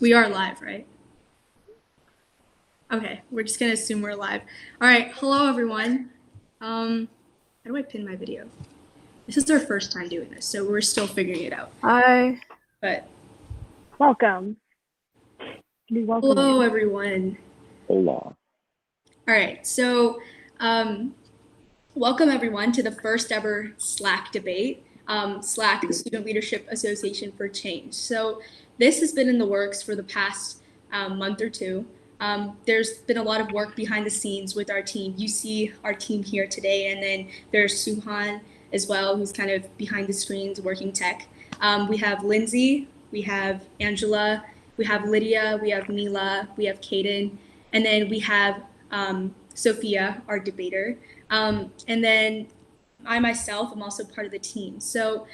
We are live, right? Okay, we're just gonna assume we're live. All right, hello everyone. How do I pin my video? This is our first time doing this, so we're still figuring it out. Hi. But Welcome. Be welcome hello you. everyone. Hola. All right, so welcome everyone to the first ever SLAC debate. SLAC, Student Leadership Association for Change. So this has been in the works for the past month or two. There's been a lot of work behind the scenes with our team. You see our team here today, and then there's Suhan as well, who's kind of behind the screens working tech. We have Lindsay, we have Angela, we have Lydia, we have Mila, we have Kaden, and then we have Sophia, our debater. And then I myself am also part of the team. So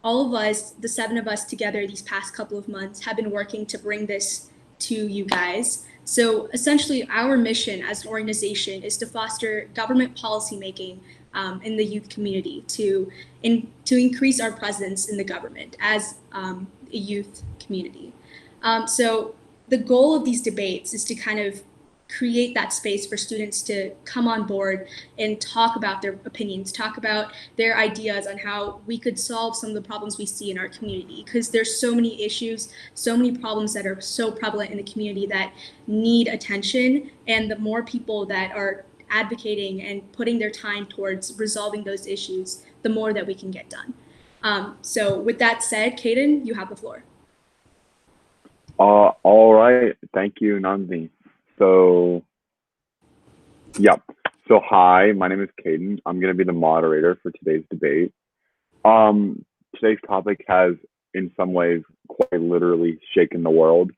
all of us, the 7 of us together these past couple of months, have been working to bring this to you guys. So essentially, our mission as an organization is to foster government policymaking in the youth community to increase our presence in the government as a youth community. So the goal of these debates is to kind of create that space for students to come on board and talk about their opinions, talk about their ideas on how we could solve some of the problems we see in our community. Because there's so many issues, so many problems that are so prevalent in the community that need attention. And the more people that are advocating and putting their time towards resolving those issues, the more that we can get done. So with that said, Kaden, you have the floor. All right. Thank you, Nanzi. So, yep. So, hi, my name is Caden. I'm going to be the moderator for today's debate. Today's topic has, in some ways, quite literally shaken the world.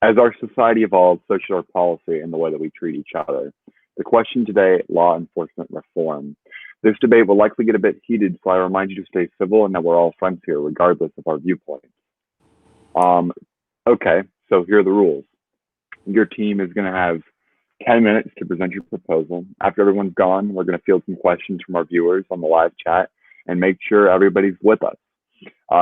As our society evolves, so should our policy and the way that we treat each other. The question today, law enforcement reform. This debate will likely get a bit heated, so I remind you to stay civil and that we're all friends here, regardless of our viewpoints. Okay, so here are the rules. Your team is going to have 10 minutes to present your proposal. After everyone's gone, we're going to field some questions from our viewers on the live chat and make sure everybody's with us.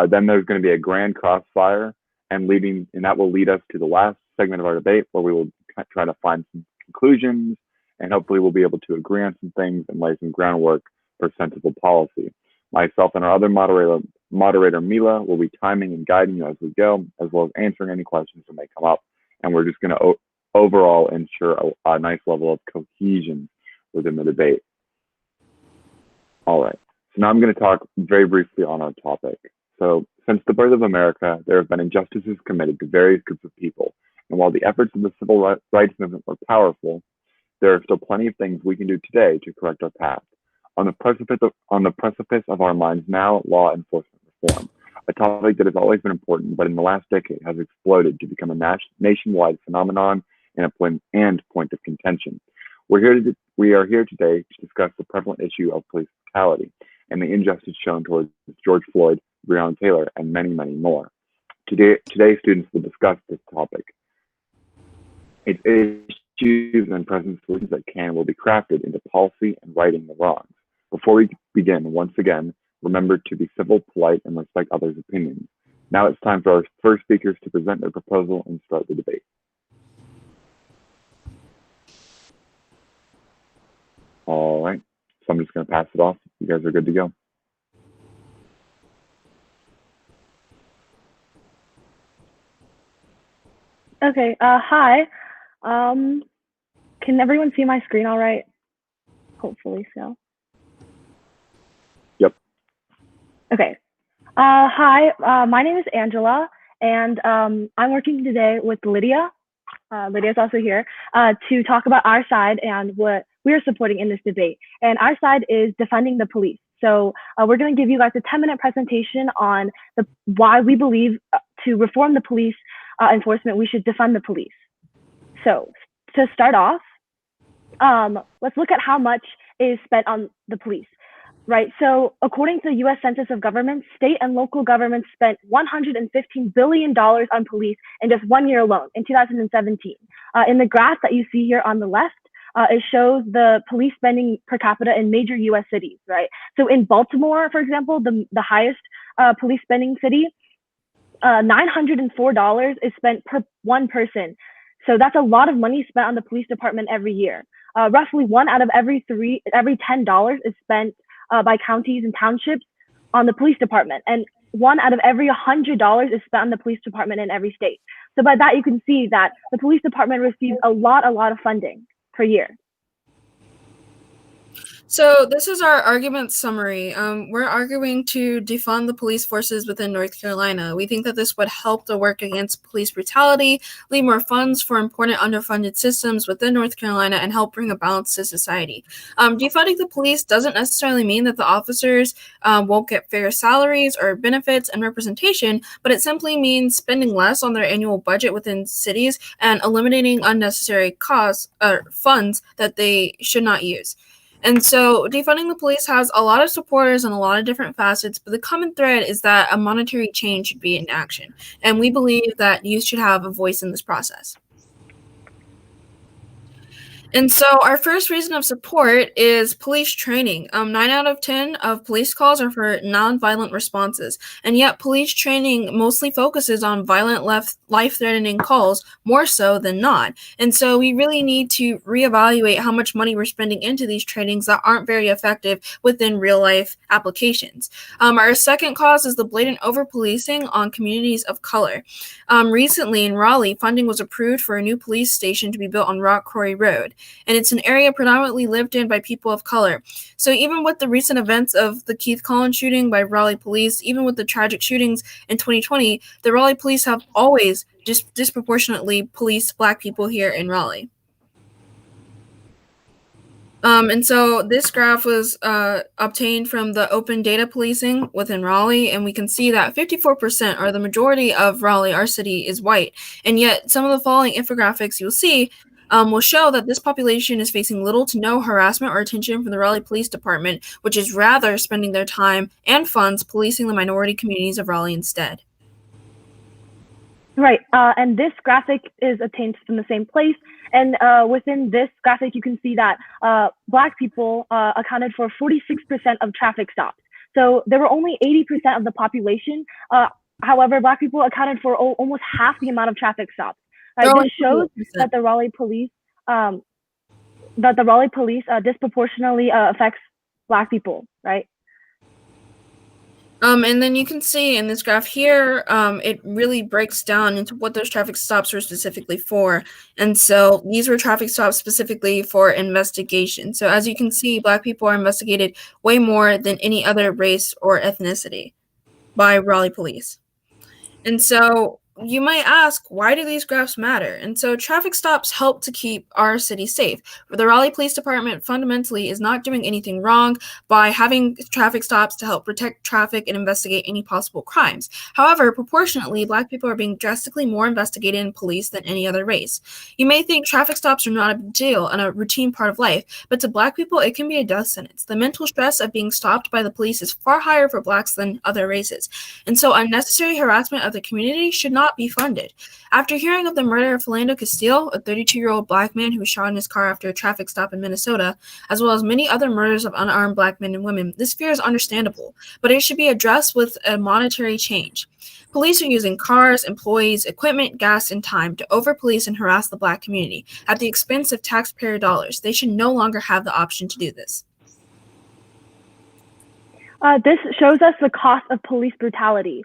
Then there's going to be a grand crossfire, and that will lead us to the last segment of our debate, where we will try to find some conclusions, and hopefully we'll be able to agree on some things and lay some groundwork for sensible policy. Myself and our other moderator Mila will be timing and guiding you as we go, as well as answering any questions that may come up. And we're just going to overall ensure a nice level of cohesion within the debate. All right. So now I'm going to talk very briefly on our topic. So since the birth of America, there have been injustices committed to various groups of people. And while the efforts of the civil rights movement were powerful, there are still plenty of things we can do today to correct our path. On the precipice of our minds now, law enforcement reform, a topic that has always been important, but in the last decade has exploded to become a nationwide phenomenon and a point of contention. We are here today to discuss the prevalent issue of police brutality and the injustice shown towards George Floyd, Breonna Taylor, and many, many more. Today, students will discuss this topic. Its issues and present solutions that will be crafted into policy and righting the wrongs. Before we begin, once again, remember to be civil, polite, and respect others' opinions. Now it's time for our first speakers to present their proposal and start the debate. All right, so I'm just going to pass it off. You guys are good to go. Okay, hi. Can everyone see my screen all right? Hopefully so. Yep. Okay. Hi, my name is Angela, and I'm working today with Lydia. Lydia's also here to talk about our side and what we're supporting in this debate. And our side is defunding the police. So we're going to give you guys a 10-minute presentation on why we believe to reform the police enforcement, we should defund the police. So to start off, let's look at how much is spent on the police. Right. So according to the U.S. Census of Governments, state and local governments spent $115 billion on police in just 1 year alone in 2017. In the graph that you see here on the left, it shows the police spending per capita in major U.S. cities. Right. So in Baltimore, for example, the highest police spending city, $904 is spent per one person. So that's a lot of money spent on the police department every year. Roughly one out of every $10 is spent by counties and townships on the police department, and one out of every $100 is spent on the police department in every state. So by that, you can see that the police department receives a lot of funding per year. So this is our argument summary. We're arguing to defund the police forces within North Carolina. We think that this would help the work against police brutality, leave more funds for important underfunded systems within North Carolina, and help bring a balance to society. Defunding the police doesn't necessarily mean that the officers won't get fair salaries or benefits and representation, but it simply means spending less on their annual budget within cities and eliminating unnecessary costs or funds that they should not use. And so defunding the police has a lot of supporters and a lot of different facets, but the common thread is that a monetary change should be in action. And we believe that youth should have a voice in this process. And so our first reason of support is police training. 9 out of 10 of police calls are for nonviolent responses, and yet police training mostly focuses on violent life-threatening calls more so than not. And so we really need to reevaluate how much money we're spending into these trainings that aren't very effective within real-life applications. Our second cause is the blatant over-policing on communities of color. Recently in Raleigh, funding was approved for a new police station to be built on Rock Quarry Road, and it's an area predominantly lived in by people of color. So even with the recent events of the Keith Collins shooting by Raleigh police, even with the tragic shootings in 2020, the Raleigh police have always disproportionately policed Black people here in Raleigh. And so this graph was obtained from the open data policing within Raleigh, and we can see that 54%, or the majority of Raleigh, our city, is white. And yet some of the following infographics you'll see will show that this population is facing little to no harassment or attention from the Raleigh Police Department, which is rather spending their time and funds policing the minority communities of Raleigh instead. Right, and this graphic is obtained from the same place. And within this graphic, you can see that Black people accounted for 46% of traffic stops. So there were only 80% of the population. However, Black people accounted for almost half the amount of traffic stops. This shows that the Raleigh police, disproportionately affects Black people, right? And then you can see in this graph here, it really breaks down into what those traffic stops were specifically for. And so these were traffic stops specifically for investigation. So as you can see, Black people are investigated way more than any other race or ethnicity by Raleigh police. And so you might ask, why do these graphs matter? And so traffic stops help to keep our city safe. The Raleigh Police Department fundamentally is not doing anything wrong by having traffic stops to help protect traffic and investigate any possible crimes. However, proportionately, Black people are being drastically more investigated in police than any other race. You may think traffic stops are not a big deal and a routine part of life, but to Black people, it can be a death sentence. The mental stress of being stopped by the police is far higher for Blacks than other races. And so unnecessary harassment of the community should not be funded. After hearing of the murder of Philando Castile, a 32-year-old Black man who was shot in his car after a traffic stop in Minnesota, as well as many other murders of unarmed Black men and women, this fear is understandable, but it should be addressed with a monetary change. Police are using cars, employees, equipment, gas, and time to over-police and harass the Black community at the expense of taxpayer dollars. They should no longer have the option to do this. This shows us the cost of police brutality.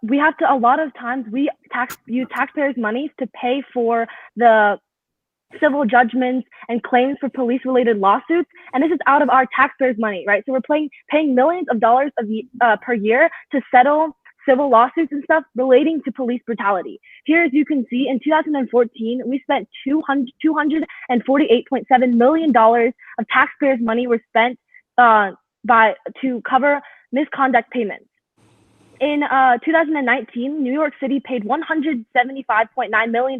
We have to, a lot of times, we use taxpayers' money to pay for the civil judgments and claims for police-related lawsuits, and this is out of our taxpayers' money, right? So we're paying millions of dollars per year to settle civil lawsuits and stuff relating to police brutality. Here, as you can see, in 2014, we spent $248.7 million of taxpayers' money were spent to cover misconduct payments. In 2019, New York City paid $175.9 million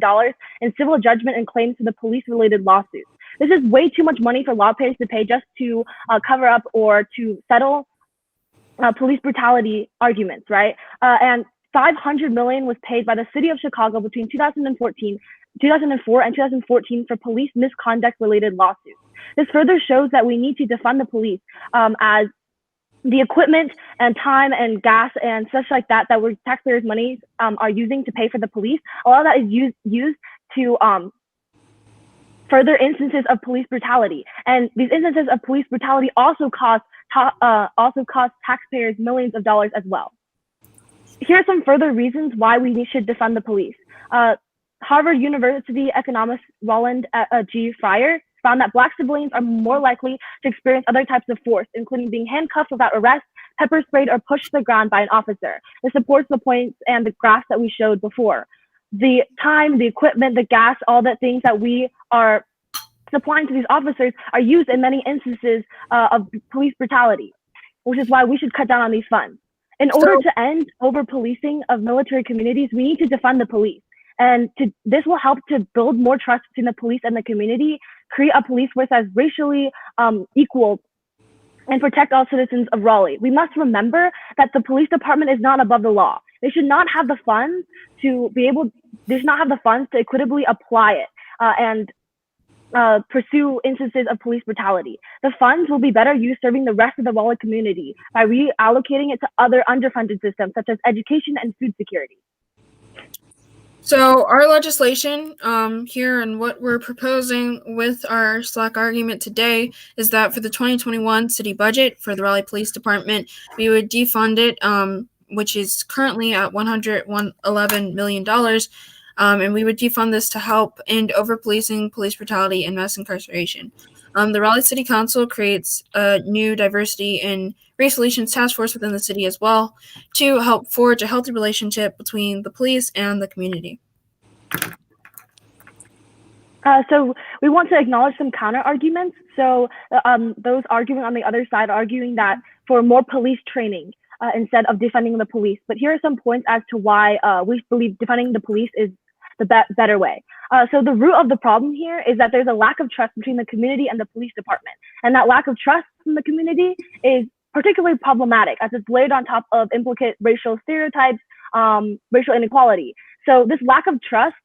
in civil judgment and claims to the police-related lawsuits. This is way too much money for lawpayers to pay just to cover up or to settle police brutality arguments, right? And $500 million was paid by the city of Chicago between 2004 and 2014 for police misconduct-related lawsuits. This further shows that we need to defund the police as the equipment and time and gas and such like that we're taxpayers' money are using to pay for the police. A lot of that is used to further instances of police brutality, and these instances of police brutality also cost taxpayers millions of dollars as well. Here are some further reasons why we should defund the police. Harvard University economist Roland G. Fryer found that Black civilians are more likely to experience other types of force, including being handcuffed without arrest, pepper sprayed, or pushed to the ground by an officer. This supports the points and the graphs that we showed before. The time, the equipment, the gas, all the things that we are supplying to these officers are used in many instances of police brutality, which is why we should cut down on these funds. In order to end over-policing of military communities, we need to defund the police. And this will help to build more trust between the police and the community, create a police force that's racially equal, and protect all citizens of Raleigh. We must remember that the police department is not above the law. They should not have the funds to equitably apply it and pursue instances of police brutality. The funds will be better used serving the rest of the Raleigh community by reallocating it to other underfunded systems such as education and food security. So our legislation here and what we're proposing with our SLAC argument today is that for the 2021 city budget for the Raleigh Police Department, we would defund it, which is currently at $111 million. And we would defund this to help end over-policing, police brutality, and mass incarceration. The Raleigh City Council creates a new diversity and race relations task force within the city as well to help forge a healthy relationship between the police and the community. So we want to acknowledge some counter arguments. So those arguing on the other side arguing that for more police training instead of defunding the police. But here are some points as to why we believe defunding the police is the better way. So the root of the problem here is that there's a lack of trust between the community and the police department. And that lack of trust from the community is particularly problematic as it's layered on top of implicit racial stereotypes, racial inequality. So this lack of trust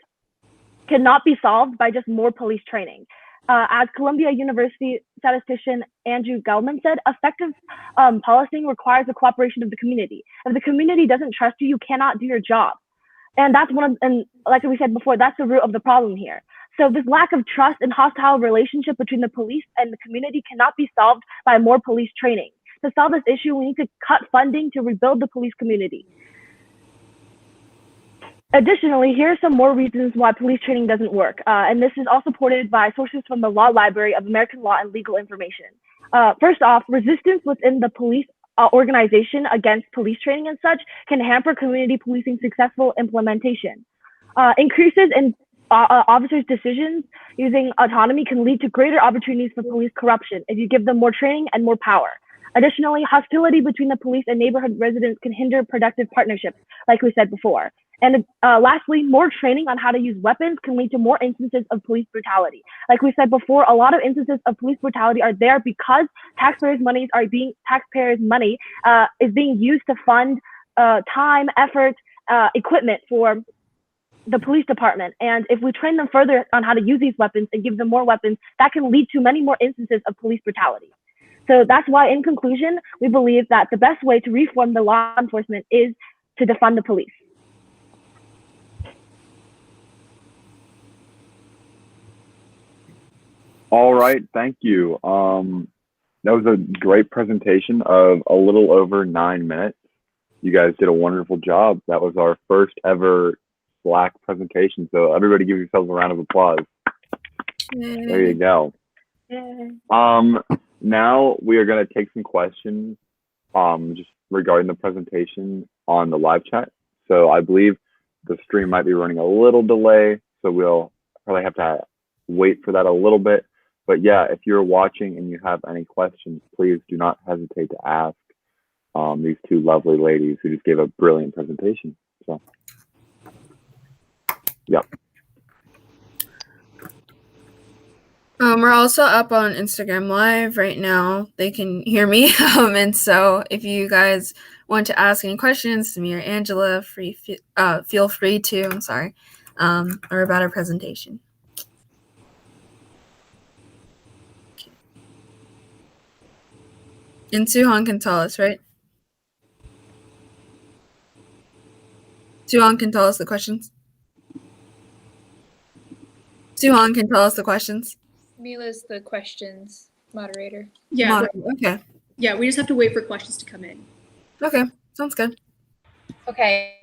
cannot be solved by just more police training. As Columbia University statistician Andrew Gelman said, effective policing requires the cooperation of the community. If the community doesn't trust you, you cannot do your job. And that's and like we said before, that's the root of the problem here. So this lack of trust and hostile relationship between the police and the community cannot be solved by more police training. To solve this issue, we need to cut funding to rebuild the police community. Additionally, here are some more reasons why police training doesn't work. And this is all supported by sources from the Law Library of American Law and Legal Information. First off, resistance within the police organization against police training and such can hamper community policing successful implementation. Increases in officers' decisions using autonomy can lead to greater opportunities for police corruption if you give them more training and more power. Additionally, hostility between the police and neighborhood residents can hinder productive partnerships, like we said before. And lastly, more training on how to use weapons can lead to more instances of police brutality. Like we said before, a lot of instances of police brutality are there because taxpayers' money is being used to fund time, effort, equipment for the police department. And if we train them further on how to use these weapons and give them more weapons, that can lead to many more instances of police brutality. So that's why, in conclusion, we believe that the best way to reform the law enforcement is to defund the police. All right, thank you. That was a great presentation of a little over 9 minutes. You guys did a wonderful job. That was our first ever SLAC presentation. So everybody give yourselves a round of applause. Yay. There you go. Yay. Now we are going to take some questions just regarding the presentation on the live chat. So I believe the stream might be running a little delay, so we'll probably have to wait for that a little bit. But yeah, if you're watching and you have any questions, please do not hesitate to ask these two lovely ladies who just gave a brilliant presentation. So, yep. We're also up on Instagram Live right now. They can hear me. And so if you guys want to ask any questions to me or Angela, feel free to, or about our presentation. And Suhan can tell us, right? Suhan can tell us the questions. Suhan can tell us the questions. Mila's the questions moderator. Yeah, Okay. yeah, we just have to wait for questions to come in. Okay, sounds good. Okay,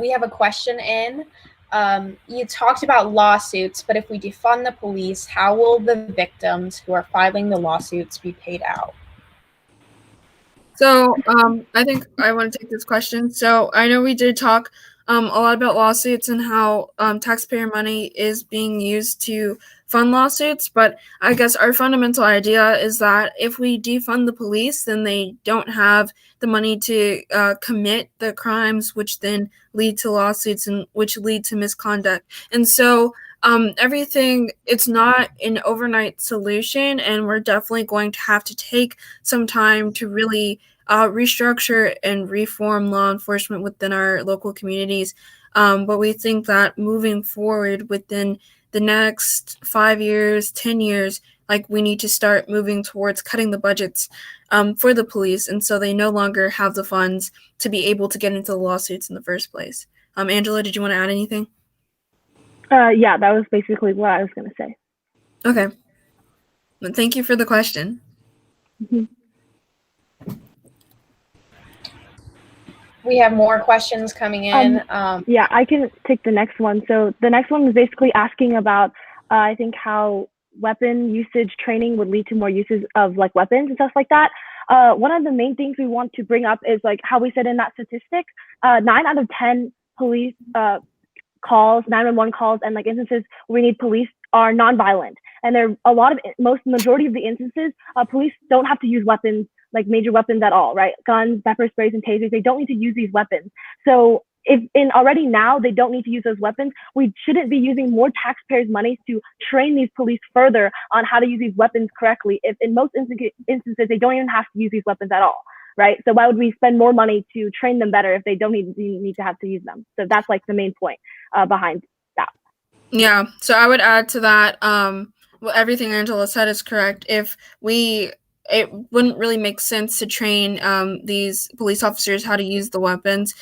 we have a question in. You talked about lawsuits, but if we defund the police, how will the victims who are filing the lawsuits be paid out? So I think I want to take this question. So I know we did talk a lot about lawsuits and how taxpayer money is being used to fund lawsuits, but I guess our fundamental idea is that if we defund the police, then they don't have the money to commit the crimes, which then lead to lawsuits and which lead to misconduct. And so everything, it's not an overnight solution, and we're definitely going to have to take some time to really restructure and reform law enforcement within our local communities. But we think that moving forward within the next 5 years, 10 years, like we need to start moving towards cutting the budgets for the police, and so they no longer have the funds to be able to get into the lawsuits in the first place. Angela, did you want to add anything? Yeah, that was basically what I was going to say. Okay. Well, thank you for the question. Mm-hmm. We have more questions coming in. Yeah, I can take the next one. So the next one is basically asking about, I think, how weapon usage training would lead to more uses of like weapons and stuff like that. One of the main things we want to bring up is like how we said in that statistic, 9 out of 10 police calls, 911 calls, and like instances where we need police are nonviolent. And there are a lot of, majority of the instances, police don't have to use weapons, like major weapons at all, right? Guns, pepper sprays, and tasers, they don't need to use these weapons. So if in already now they don't need to use those weapons, we shouldn't be using more taxpayers' money to train these police further on how to use these weapons correctly. If in most instances, they don't even have to use these weapons at all, right? So why would we spend more money to train them better if they don't need to have to use them? So that's like the main point behind that. Yeah, so I would add to that, well, everything Angela said is correct. It wouldn't really make sense to train these police officers how to use the weapons.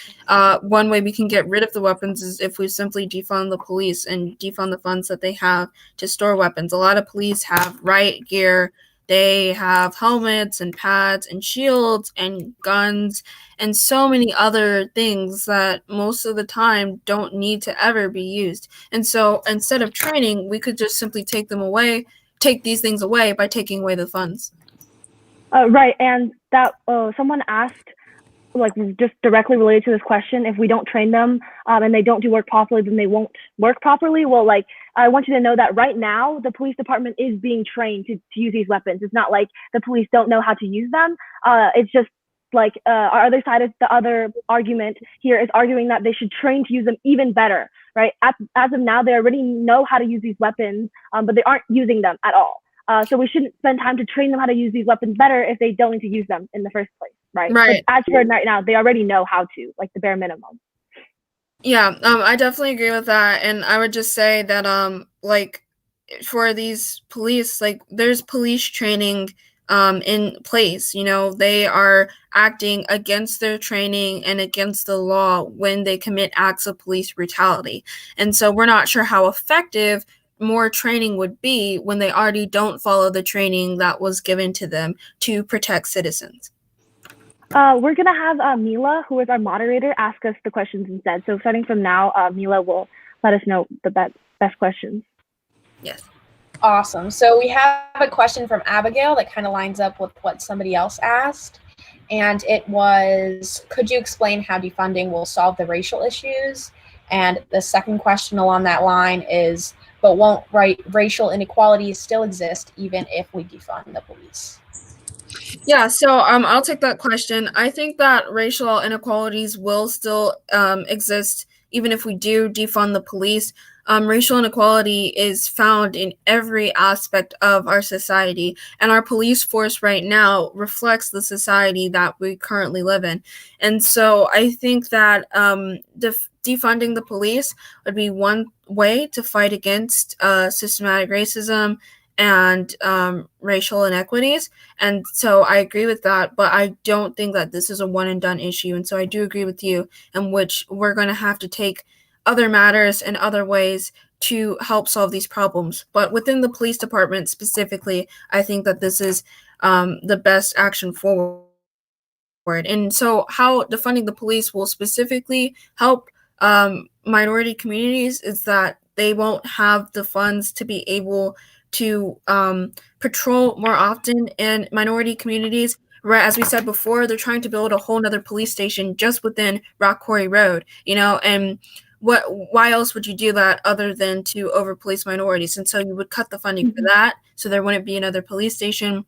One way we can get rid of the weapons is if we simply defund the police and defund the funds that they have to store weapons. A lot of police have riot gear. They have helmets and pads and shields and guns and so many other things that most of the time don't need to ever be used. And so instead of training, we could just simply take these things away by taking away the funds. Right, and that someone asked, like just directly related to this question, if we don't train them and they don't do work properly, then they won't work properly. Well, like I want you to know that right now the police department is being trained to use these weapons. It's not like the police don't know how to use them. It's just like our other side of the other argument here is arguing that they should train to use them even better, right? As of now, they already know how to use these weapons, but they aren't using them at all. So we shouldn't spend time to train them how to use these weapons better if they don't need to use them in the first place, right? Right. But as for right now, they already know how to, like the bare minimum. Yeah, I definitely agree with that, and I would just say that like for these police, like there's police training in place. You know, they are acting against their training and against the law when they commit acts of police brutality, and so we're not sure how effective more training would be when they already don't follow the training that was given to them to protect citizens. We're going to have Mila, who is our moderator, ask us the questions instead. So starting from now, Mila will let us know the best questions. Yes. Awesome. So we have a question from Abigail that kind of lines up with what somebody else asked. And it was, could you explain how defunding will solve the racial issues? And the second question along that line is, but won't racial inequalities still exist even if we defund the police? Yeah, so I'll take that question. I think that racial inequalities will still exist even if we do defund the police. Racial inequality is found in every aspect of our society, and our police force right now reflects the society that we currently live in. And so I think that defunding the police would be one way to fight against systematic racism and racial inequities. And so I agree with that, but I don't think that this is a one and done issue. And so I do agree with you in which we're going to have to take other matters and other ways to help solve these problems. But within the police department specifically, I think that this is the best action forward. And so how defunding the police will specifically help minority communities is that they won't have the funds to be able to patrol more often in minority communities. Right, as we said before, they're trying to build a whole nother police station just within Rock Quarry Road, and why else would you do that other than to over police minorities? And so you would cut the funding for that, so there wouldn't be another police station.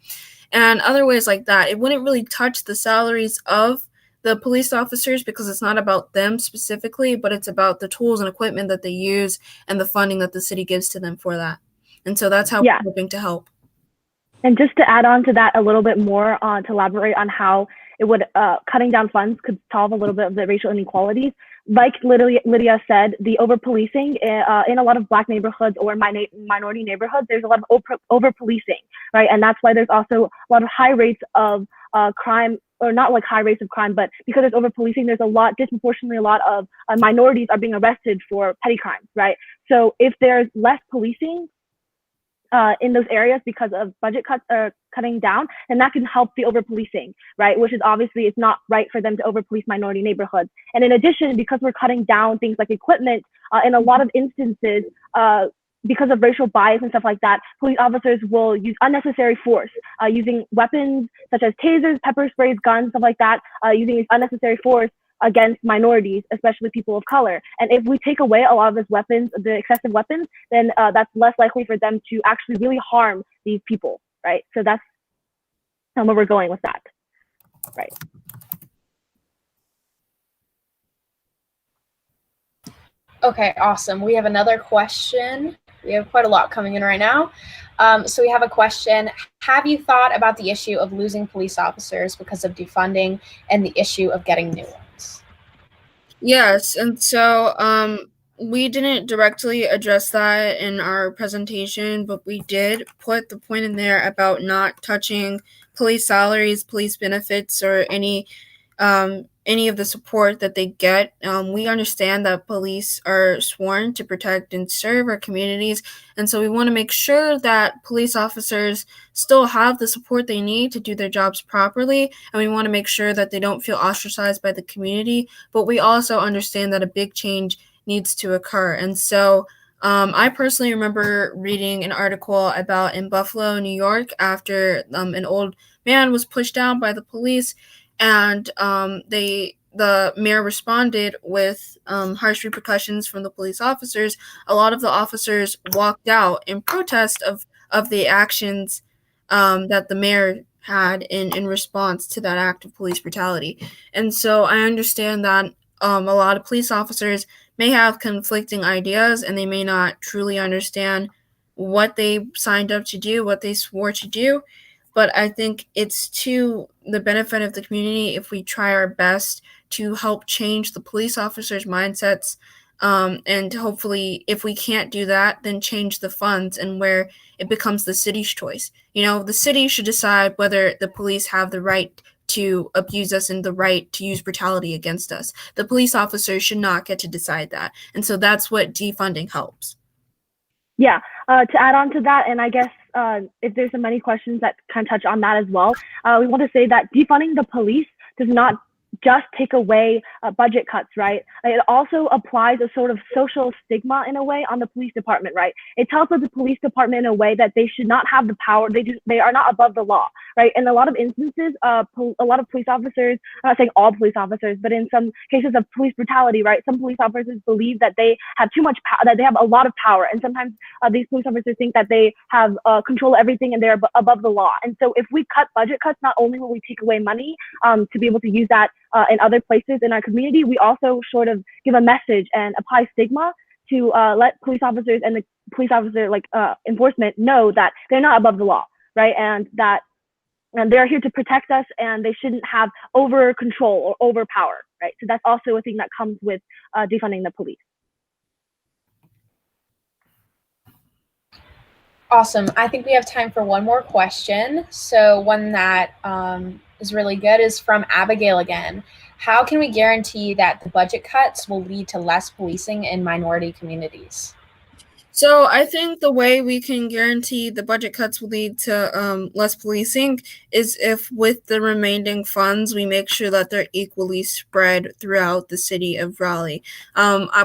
And other ways like that. It wouldn't really touch the salaries of the police officers because it's not about them specifically, but it's about the tools and equipment that they use and the funding that the city gives to them for that. And so that's how we're hoping to help. And just to add on to that a little bit more, to elaborate on how it would, cutting down funds could solve a little bit of the racial inequalities. Like Lydia said, the over-policing in a lot of Black neighborhoods or minority neighborhoods, there's a lot of over-policing, right? And that's why there's also a lot of high rates of crime, or not like high rates of crime, but because there's over-policing, there's disproportionately a lot of minorities are being arrested for petty crimes, right? So if there's less policing in those areas because of budget cuts cutting down, and that can help the over policing, right? Which is obviously, it's not right for them to over police minority neighborhoods. And in addition, because we're cutting down things like equipment, in a lot of instances, because of racial bias and stuff like that, police officers will use unnecessary force, using weapons such as tasers, pepper sprays, guns, stuff like that, using unnecessary force against minorities, especially people of color. And if we take away a lot of those weapons, the excessive weapons, then that's less likely for them to actually really harm these people, right? So that's where we're going with that, right? Okay, awesome. We have another question. We have quite a lot coming in right now. So we have a question. Have you thought about the issue of losing police officers because of defunding and the issue of getting new ones? Yes, and so we didn't directly address that in our presentation, but we did put the point in there about not touching police salaries, police benefits, or any of the support that they get. We understand that police are sworn to protect and serve our communities, and so we want to make sure that police officers still have the support they need to do their jobs properly, and we want to make sure that they don't feel ostracized by the community, but we also understand that a big change needs to occur. And so I personally remember reading an article about in Buffalo, New York, after an old man was pushed down by the police, and the mayor responded with harsh repercussions from the police officers. A lot of the officers walked out in protest of the actions that the mayor had in response to that act of police brutality. And so I understand that a lot of police officers may have conflicting ideas, and they may not truly understand what they signed up to do, what they swore to do. But I think it's to the benefit of the community if we try our best to help change the police officers' mindsets. And hopefully, if we can't do that, then change the funds and where it becomes the city's choice. The city should decide whether the police have the right to abuse us and the right to use brutality against us. The police officers should not get to decide that. And so that's what defunding helps. Yeah, to add on to that, and I guess if there's so many questions that kind of touch on that as well, we want to say that defunding the police does not just take away budget cuts, right? It also applies a sort of social stigma in a way on the police department, right? It tells the police department in a way that they should not have the power. They are not above the law, right? In a lot of instances, a lot of police officers, I'm not saying all police officers, but in some cases of police brutality, right? Some police officers believe that they have too much power, that they have a lot of power. And sometimes these police officers think that they have control of everything and they're above the law. And so if we cut budget cuts, not only will we take away money to be able to use that in other places in our community, we also sort of give a message and apply stigma to let police officers and the police officer enforcement know that they're not above the law, right? And that they're here to protect us, and they shouldn't have over control or overpower, right? So that's also a thing that comes with defunding the police. Awesome. I think we have time for one more question. So one that is really good is from Abigail again. How can we guarantee that the budget cuts will lead to less policing in minority communities? So I think the way we can guarantee the budget cuts will lead to less policing is if with the remaining funds, we make sure that they're equally spread throughout the city of Raleigh.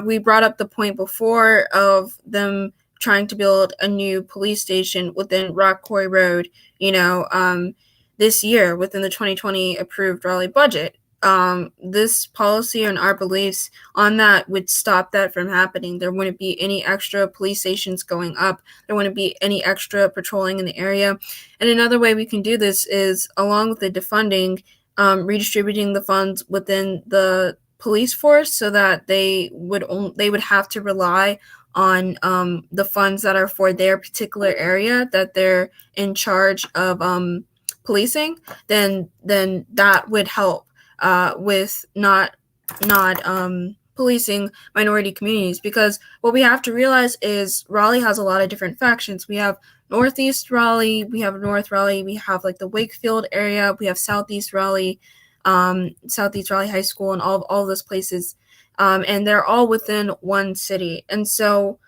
We brought up the point before of them trying to build a new police station within Rock Quarry Road, this year within the 2020 approved Raleigh budget. This policy and our beliefs on that would stop that from happening. There wouldn't be any extra police stations going up. There wouldn't be any extra patrolling in the area. And another way we can do this is, along with the defunding, redistributing the funds within the police force so that they would have to rely on the funds that are for their particular area that they're in charge of policing. Then that would help with not policing minority communities, because what we have to realize is Raleigh has a lot of different factions. We have Northeast Raleigh, we have North Raleigh, we have like the Wakefield area, we have Southeast Raleigh High School, and all those places, and they're all within one city. And so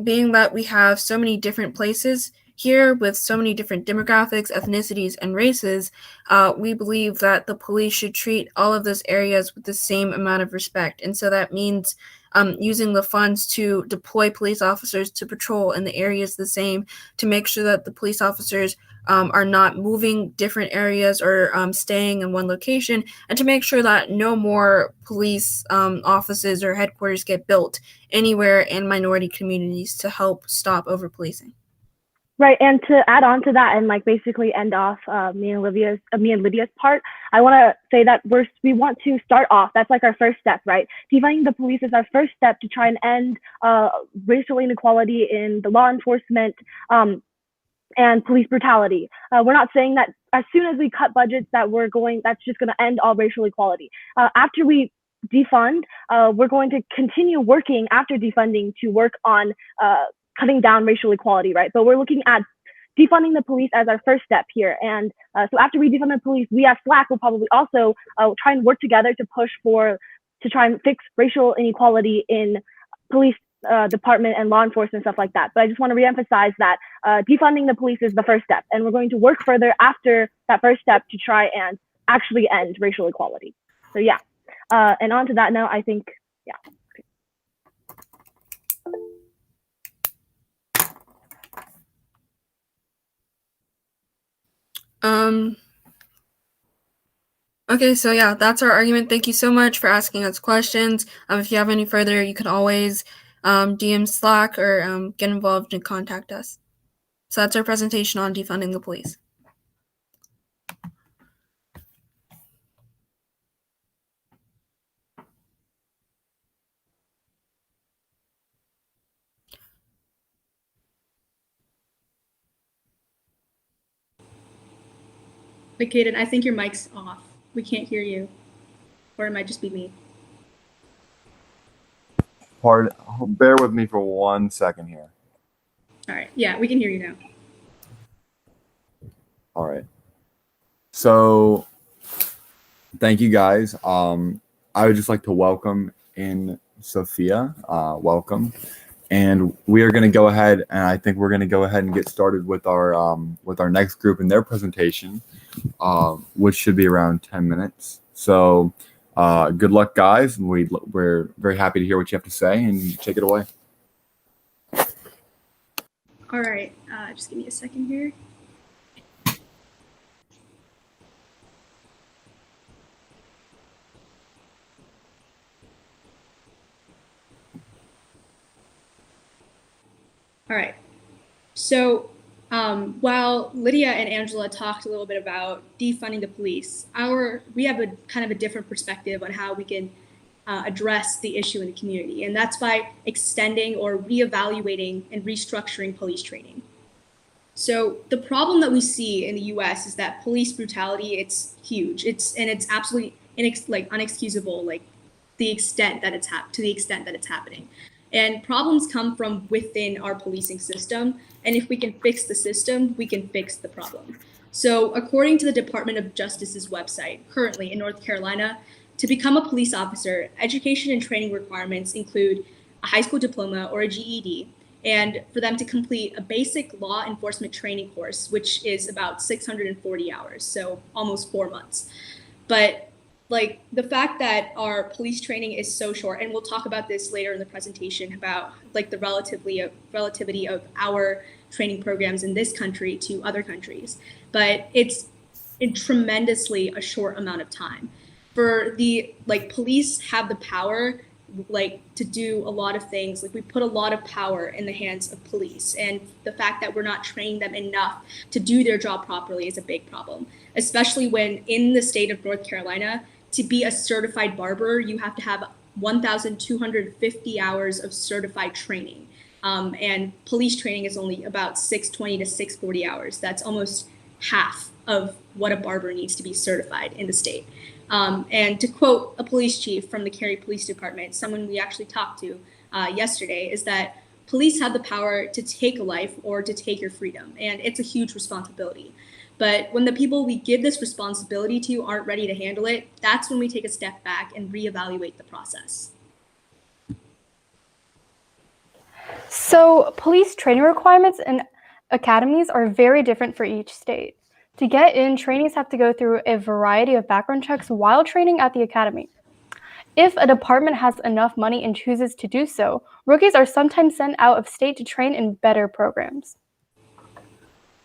being that we have so many different places here with so many different demographics, ethnicities, and races, we believe that the police should treat all of those areas with the same amount of respect. And so that means using the funds to deploy police officers to patrol in the areas the same, to make sure that the police officers are not moving different areas or staying in one location, and to make sure that no more police offices or headquarters get built anywhere in minority communities to help stop over-policing. Right, and to add on to that and like basically end off me and Lydia's part, I want to say that we want to start off. That's like our first step, right? Defunding the police is our first step to try and end racial inequality in the law enforcement and police brutality. We're not saying that as soon as we cut budgets that's just going to end all racial equality. After we defund, we're going to continue working after defunding to work on cutting down racial equality, right? But we're looking at defunding the police as our first step here. And so after we defund the police, we as SLAC will probably also try and work together to try and fix racial inequality in police department and law enforcement, stuff like that. But I just want to reemphasize that defunding the police is the first step, and we're going to work further after that first step to try and actually end racial equality. So yeah, and on to that note, I think, yeah. Okay, so yeah, that's our argument. Thank you so much for asking us questions. If you have any further, you can always DM SLAC or get involved and contact us. So that's our presentation on defunding the police. But Kaden, I think your mic's off. We can't hear you. Or it might just be me. Bear with me for 1 second here. All right. Yeah, we can hear you now. All right. So thank you guys. I would just like to welcome in Sophia. Welcome. And we are going to go ahead, and I think we're going to go ahead and get started with our next group in their presentation, which should be around 10 minutes. So good luck, guys. And we're very happy to hear what you have to say, and take it away. All right. Just give me a second here. All right. So while Lydia and Angela talked a little bit about defunding the police, we have a kind of a different perspective on how we can address the issue in the community. And that's by extending or reevaluating and restructuring police training. So the problem that we see in the US is that police brutality, it's huge. It's absolutely unexcusable, like to the extent that it's happening. And problems come from within our policing system. And if we can fix the system, we can fix the problem. So according to the Department of Justice's website, currently in North Carolina, to become a police officer, education and training requirements include a high school diploma or a GED, and for them to complete a basic law enforcement training course, which is about 640 hours, so almost 4 months. But like the fact that our police training is so short, and we'll talk about this later in the presentation about like the relativity of our training programs in this country to other countries, but it's in tremendously a short amount of time. For the like police have the power like to do a lot of things. Like we put a lot of power in the hands of police, and the fact that we're not training them enough to do their job properly is a big problem, especially when in the state of North Carolina, to be a certified barber, you have to have 1,250 hours of certified training. And police training is only about 620 to 640 hours. That's almost half of what a barber needs to be certified in the state. And to quote a police chief from the Cary Police Department, someone we actually talked to yesterday, is that police have the power to take a life or to take your freedom, and it's a huge responsibility. But when the people we give this responsibility to aren't ready to handle it, that's when we take a step back and reevaluate the process. So police training requirements and academies are very different for each state. To get in, trainees have to go through a variety of background checks while training at the academy. If a department has enough money and chooses to do so, rookies are sometimes sent out of state to train in better programs.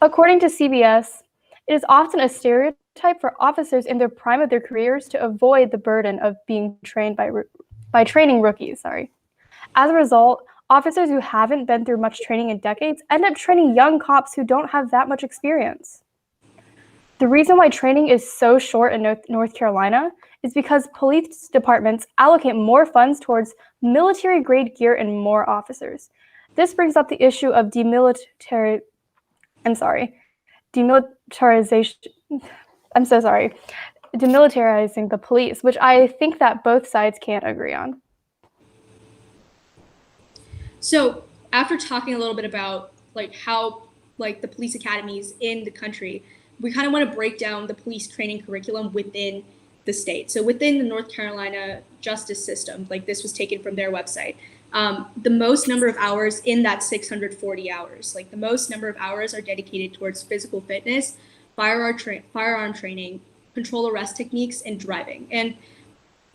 According to CBS, it is often a stereotype for officers in the prime of their careers to avoid the burden of being trained by training rookies. As a result, officers who haven't been through much training in decades end up training young cops who don't have that much experience. The reason why training is so short in North Carolina is because police departments allocate more funds towards military-grade gear and more officers. This brings up the issue of demilitarization. Demilitarizing the police, which I think that both sides can't agree on. So after talking a little bit about like how like the police academies in the country, we kind of want to break down the police training curriculum within the state. So within the North Carolina justice system, like this was taken from their website, the most number of hours in that 640 hours, like the most number of hours are dedicated towards physical fitness, firearm training, control arrest techniques, and driving. And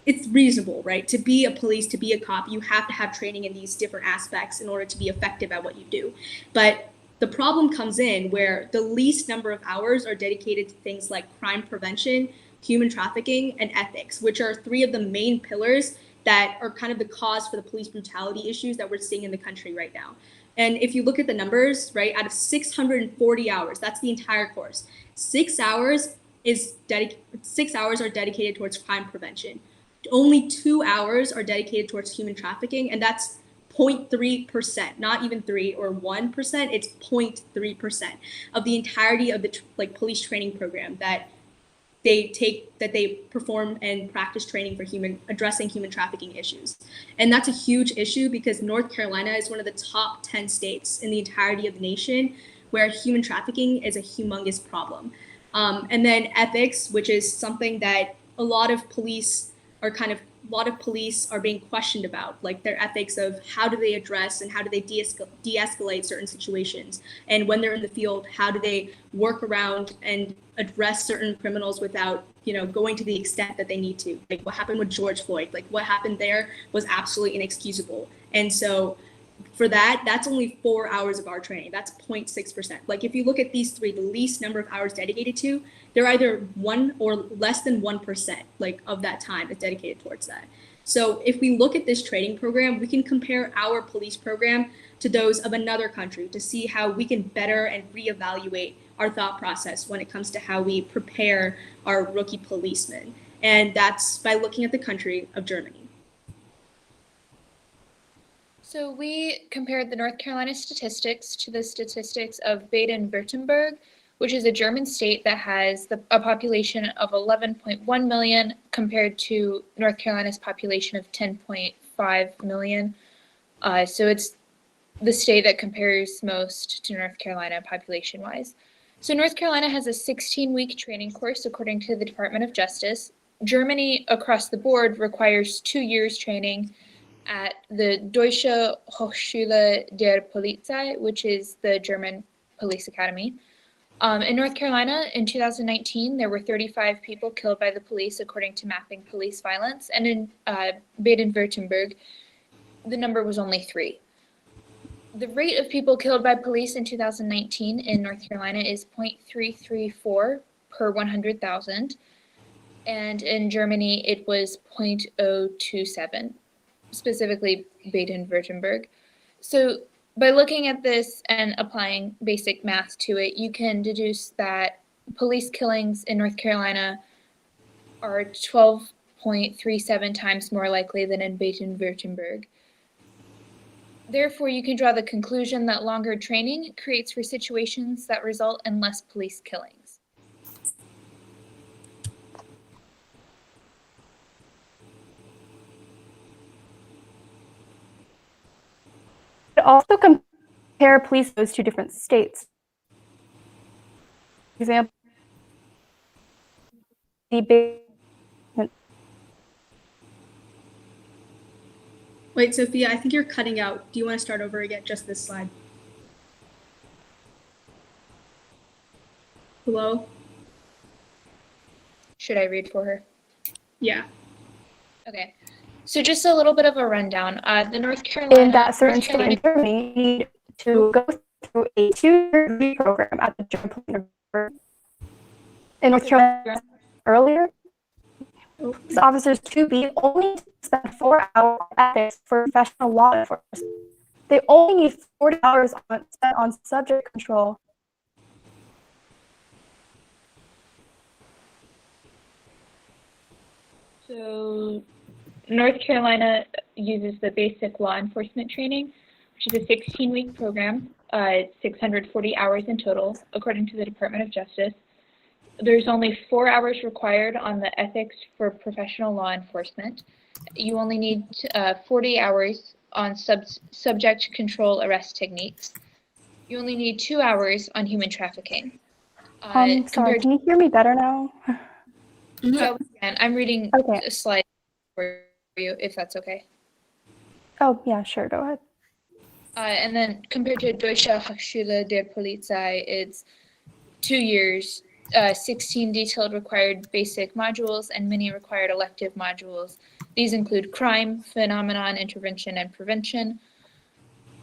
it's reasonable, right? To be a police, to be a cop, you have to have training in these different aspects in order to be effective at what you do. But the problem comes in where the least number of hours are dedicated to things like crime prevention, human trafficking, and ethics, which are three of the main pillars that are kind of the cause for the police brutality issues that we're seeing in the country right now. And if you look at the numbers, right, out of 640 hours, that's the entire course. 6 hours are dedicated towards crime prevention. Only 2 hours are dedicated towards human trafficking, and that's 0.3%, not even 3 or 1%, it's 0.3% of the entirety of the police training program that they perform and practice training for addressing human trafficking issues. And that's a huge issue because North Carolina is one of the top 10 states in the entirety of the nation where human trafficking is a humongous problem. And then ethics, which is something that a lot of police are being questioned about, like their ethics of how do they address and how do they de-escalate certain situations. And when they're in the field, how do they work around and address certain criminals without, going to the extent that they need to. Like what happened with George Floyd, like what happened there was absolutely inexcusable. And so for that, that's only 4 hours of our training. That's 0.6%. Like if you look at these three, the least number of hours dedicated to, they're either 1 or less than 1%, like of that time is dedicated towards that. So if we look at this training program, we can compare our police program to those of another country to see how we can better and reevaluate our thought process when it comes to how we prepare our rookie policemen. And that's by looking at the country of Germany. So we compared the North Carolina statistics to the statistics of Baden-Württemberg, which is a German state that has a population of 11.1 million compared to North Carolina's population of 10.5 million. So it's the state that compares most to North Carolina population-wise. So North Carolina has a 16-week training course according to the Department of Justice. Germany across the board requires 2 years training at the Deutsche Hochschule der Polizei, which is the German police academy. In North Carolina, in 2019, there were 35 people killed by the police according to Mapping Police Violence, and in Baden-Württemberg, the number was only 3. The rate of people killed by police in 2019 in North Carolina is 0.334 per 100,000, and in Germany it was 0.027, specifically Baden-Württemberg. So by looking at this and applying basic math to it, you can deduce that police killings in North Carolina are 12.37 times more likely than in Baden-Württemberg. Therefore, you can draw the conclusion that longer training creates for situations that result in less police killings. Also compare police those two different states. For example, Wait, Sophia, I think you're cutting out. Do you want to start over again, just this slide? Hello? Should I read for her? Yeah. Okay. So just a little bit of a rundown. The North Carolina... In that certain state in Germany, you need to go through a 2-year degree program at the German Police University. In North Carolina, earlier, police officers to be only spend 4 hours ethics for professional law enforcement. They only need 40 hours spent on subject control. So North Carolina uses the basic law enforcement training, which is a 16-week program, 640 hours in total, according to the Department of Justice. There's only 4 hours required on the ethics for professional law enforcement. You only need 40 hours on subject control arrest techniques. You only need 2 hours on human trafficking. Sorry, can you hear me better now? So, and I'm reading a slide for you, if that's okay. Oh, yeah, sure, go ahead. And then compared to Deutsche Hochschule der Polizei, it's 2 years, 16 detailed required basic modules, and many required elective modules. These include crime, phenomenon, intervention, and prevention,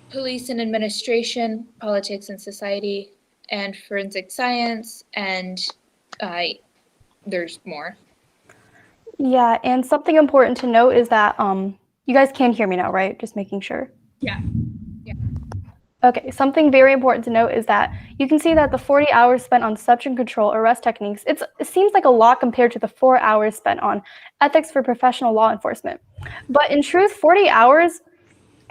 police and administration, politics and society, and forensic science, and there's more. Yeah, and something important to note is that you guys can hear me now, right? Just making sure. Yeah. Okay, something very important to note is that you can see that the 40 hours spent on subject control arrest techniques, it seems like a lot compared to the 4 hours spent on ethics for professional law enforcement. But in truth, 40 hours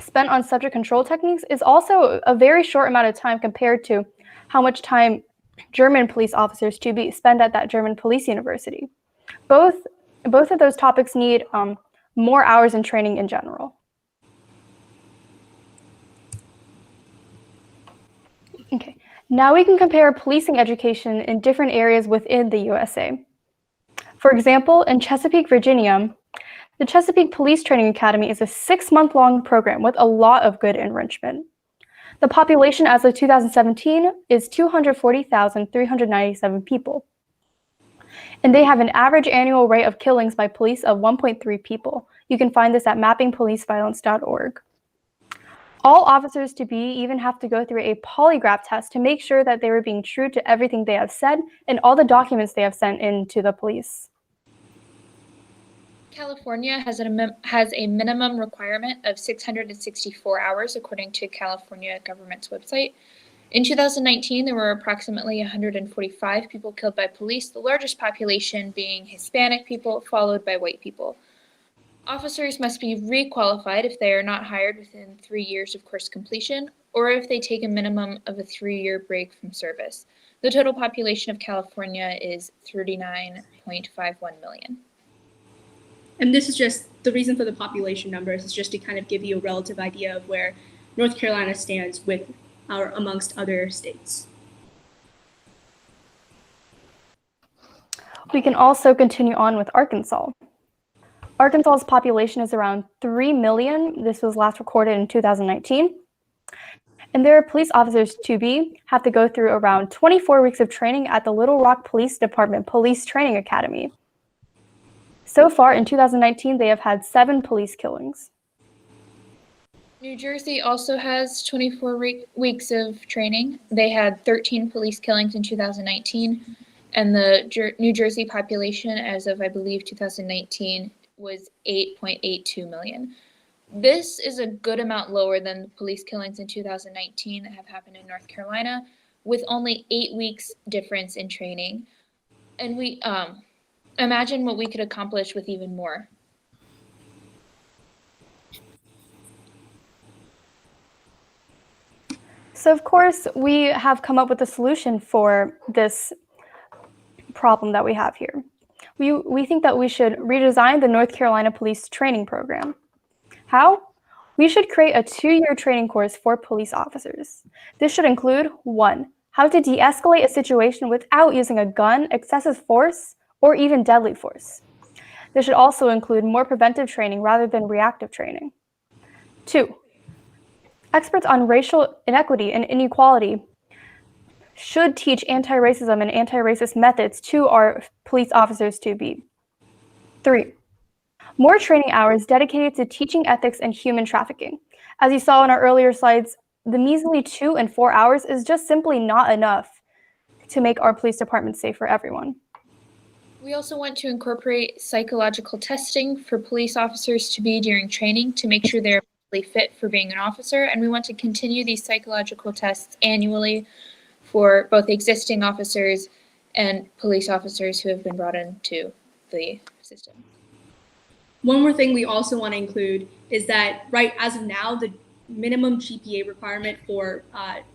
spent on subject control techniques is also a very short amount of time compared to how much time German police officers to be spend at that German police university. Both of those topics need more hours in training in general. Okay, now we can compare policing education in different areas within the USA. For example, in Chesapeake, Virginia, the Chesapeake Police Training Academy is a 6-month-long program with a lot of good enrichment. The population as of 2017 is 240,397 people. And they have an average annual rate of killings by police of 1.3 people. You can find this at mappingpoliceviolence.org. All officers to be even have to go through a polygraph test to make sure that they were being true to everything they have said and all the documents they have sent in to the police. California has a minimum requirement of 664 hours, according to California government's website. In 2019, there were approximately 145 people killed by police, the largest population being Hispanic people, followed by white people. Officers must be re-qualified if they are not hired within 3 years of course completion, or if they take a minimum of a 3-year break from service. The total population of California is 39.51 million. And this is just the reason for the population numbers is just to kind of give you a relative idea of where North Carolina stands with or amongst other states. We can also continue on with Arkansas. Arkansas's population is around 3 million. This was last recorded in 2019. And their police officers to be have to go through around 24 weeks of training at the Little Rock Police Department Police Training Academy. So far in 2019, they have had 7 police killings. New Jersey also has 24 weeks of training. They had 13 police killings in 2019, and the New Jersey population as of, I believe, 2019 was 8.82 million. This is a good amount lower than the police killings in 2019 that have happened in North Carolina, with only 8 weeks difference in training. And we imagine what we could accomplish with even more. So of course, we have come up with a solution for this problem that we have here. We think that we should redesign the North Carolina Police Training Program. How? We should create a 2-year training course for police officers. This should include 1, how to de-escalate a situation without using a gun, excessive force, or even deadly force. This should also include more preventive training rather than reactive training. 2, experts on racial inequity and inequality should teach anti-racism and anti-racist methods to our police officers to be. 3, more training hours dedicated to teaching ethics and human trafficking. As you saw in our earlier slides, the measly 2 and 4 hours is just simply not enough to make our police department safe for everyone. We also want to incorporate psychological testing for police officers to be during training to make sure they're fit for being an officer, and we want to continue these psychological tests annually for both existing officers and police officers who have been brought into the system. One more thing we also want to include is that right as of now, the minimum GPA requirement for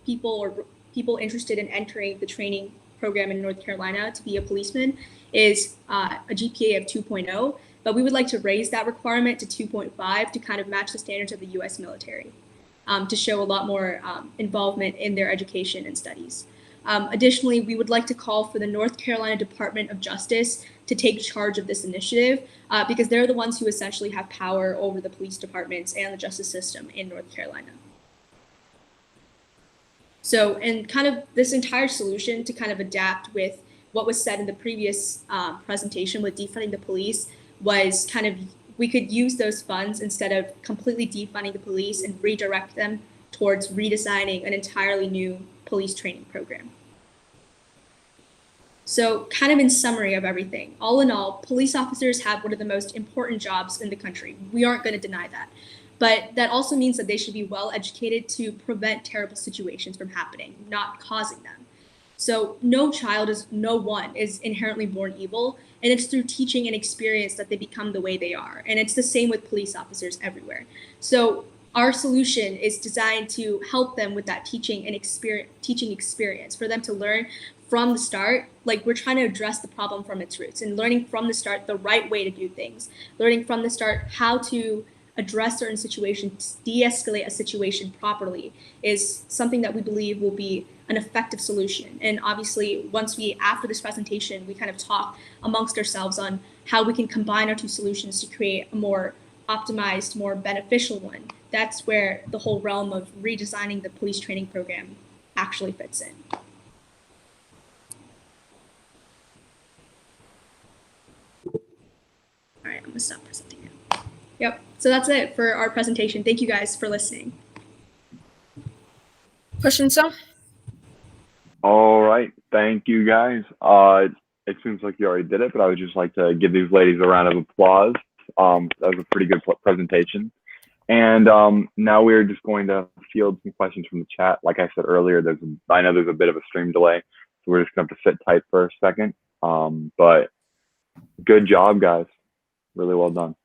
people interested in entering the training program in North Carolina to be a policeman is a GPA of 2.0. But we would like to raise that requirement to 2.5 to kind of match the standards of the U.S. military, to show a lot more involvement in their education and studies. Additionally, we would like to call for the North Carolina Department of Justice to take charge of this initiative because they're the ones who essentially have power over the police departments and the justice system in North Carolina. So, and kind of this entire solution to kind of adapt with what was said in the previous presentation with defunding the police was kind of, we could use those funds instead of completely defunding the police and redirect them towards redesigning an entirely new police training program. So kind of in summary of everything, all in all, police officers have one of the most important jobs in the country. We aren't going to deny that. But that also means that they should be well educated to prevent terrible situations from happening, not causing them. So no one is inherently born evil, and it's through teaching and experience that they become the way they are. And it's the same with police officers everywhere. So our solution is designed to help them with that teaching experience, for them to learn from the start. Like, we're trying to address the problem from its roots and learning from the start the right way to do things, learning from the start how to address certain situations, de-escalate a situation properly is something that we believe will be an effective solution. And obviously, after this presentation, we kind of talk amongst ourselves on how we can combine our two solutions to create a more optimized, more beneficial one. That's where the whole realm of redesigning the police training program actually fits in. All right, I'm gonna stop presenting now. Yep, so that's it for our presentation. Thank you guys for listening. Questions, Sal? All right, thank you guys. It seems like you already did it, but I would just like to give these ladies a round of applause. That was a pretty good presentation. And now we're just going to field some questions from the chat. Like I said earlier, I know there's a bit of a stream delay, so we're just going to have to sit tight for a second. But good job, guys. Really well done.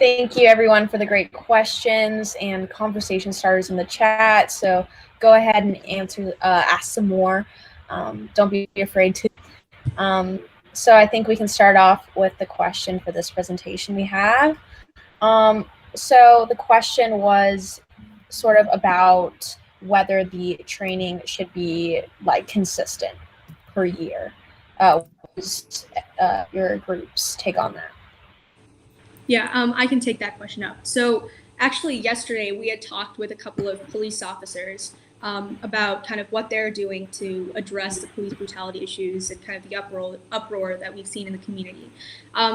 Thank you, everyone, for the great questions and conversation starters in the chat. So go ahead and ask some more. Don't be afraid to. So I think we can start off with the question for this presentation we have. So the question was sort of about whether the training should be like consistent per year. Your group's take on that? Yeah, I can take that question up. So actually yesterday we had talked with a couple of police officers about kind of what they're doing to address the police brutality issues and kind of the uproar that we've seen in the community.